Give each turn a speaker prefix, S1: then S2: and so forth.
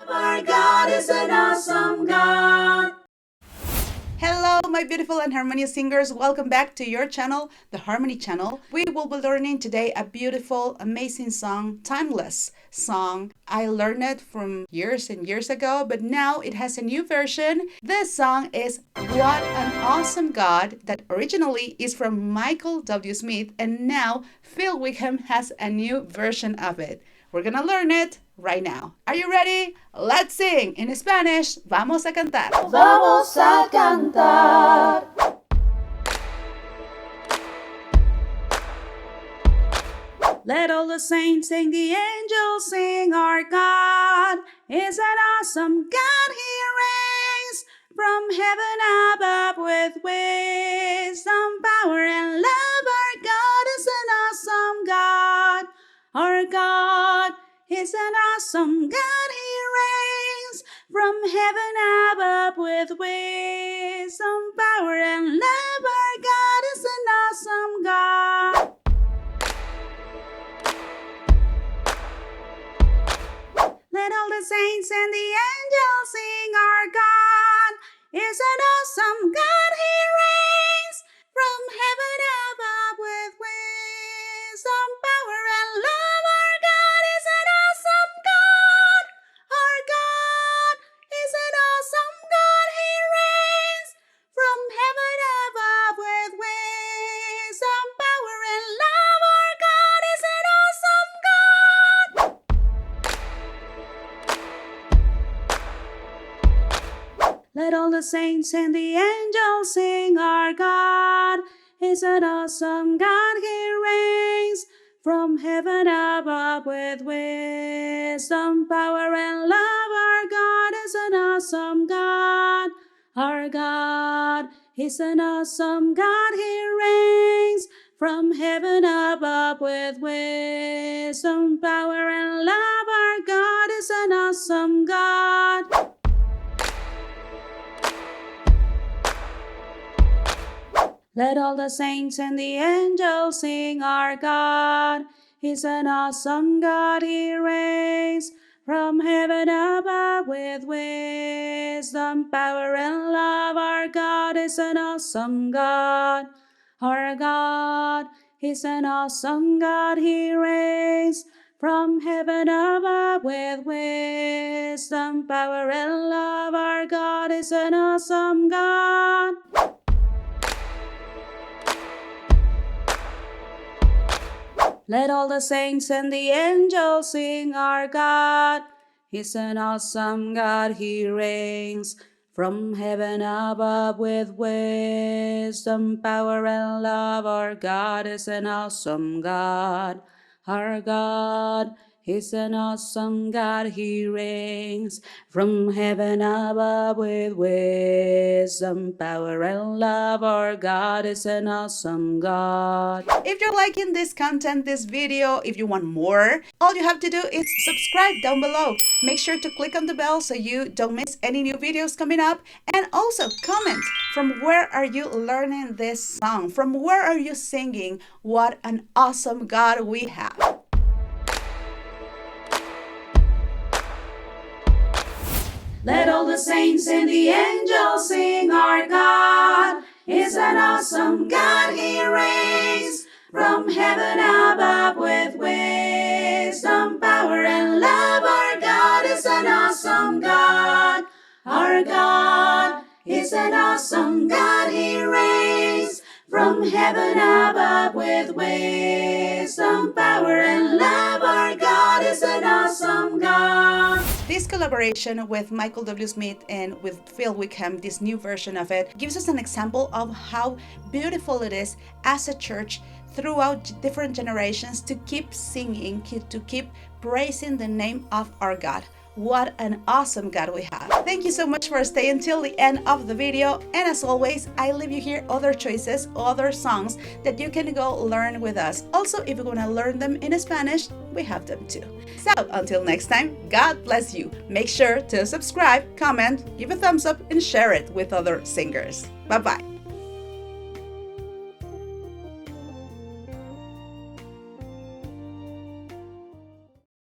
S1: Our God is an awesome God.
S2: Hello, my beautiful and harmonious singers. Welcome back to your channel, the Harmony channel. We will be learning today a beautiful, amazing song, timeless song. I learned it from years and years ago, but now it has a new version. This song is What an Awesome God, that originally is from Michael W. Smith, and now Phil Wickham has a new version of it. We're gonna learn it right now. Are you ready? Let's sing in Spanish. Vamos a cantar.
S1: Vamos a cantar.
S2: Let all the saints and the angels sing. Our God is an awesome God. He reigns from heaven above with wisdom, power, and love. Our God is an awesome God. Our God is an awesome God. He reigns from heaven above with wisdom, power, and love. Our God is an awesome God. Let all the saints and the angels sing. Our God is an awesome God. He reigns from heaven above with wisdom, power, and love. Our God is an awesome God. Our God is an awesome God. He reigns from heaven above with wisdom, power, and love. Our God is an awesome God. Let all the saints and the angels sing. Our God is an awesome God. He reigns from heaven above with wisdom, power, and love. Our God is an awesome God. Our God is an awesome God. He reigns from heaven above with wisdom, power, and love. Our God is an awesome God. Let all the saints and the angels sing. Our God is an awesome God. He reigns from heaven above with wisdom, power, and love. Our God is an awesome God. Our God is an awesome God. He reigns from heaven above with wisdom, power, and love. Our God is an awesome God. Let all the saints and the angels sing. Our God is an awesome God. He reigns from heaven above with wisdom, power, and love. Our God is an awesome God. Our God is an awesome God. He reigns from heaven above with wisdom, power, and love. Our God is an awesome God. If you're liking this content, this video, if you want more, all you have to do is subscribe down below. Make sure to click on the bell so you don't miss any new videos coming up. And also comment from where are you learning this song? From where are you singing? What an awesome God we have. Let all the saints and the angels sing. Our God is an awesome God. He reigns from heaven above with wisdom, power, and love. Our God is an awesome God. Our God is an awesome God. He reigns from heaven above with wisdom, power, and love. Our God is an awesome God. This collaboration with Michael W. Smith and with Phil Wickham, this new version of it, gives us an example of how beautiful it is as a church throughout different generations to keep singing, to keep praising the name of our God. What an awesome God we have. Thank you so much for staying till the end of the video. And as always, I leave you here other choices, other songs that you can go learn with us. Also, if you want to learn them in Spanish, we have them too. So until next time, God bless you. Make sure to subscribe, comment, give a thumbs up, and share it with other singers. Bye-bye.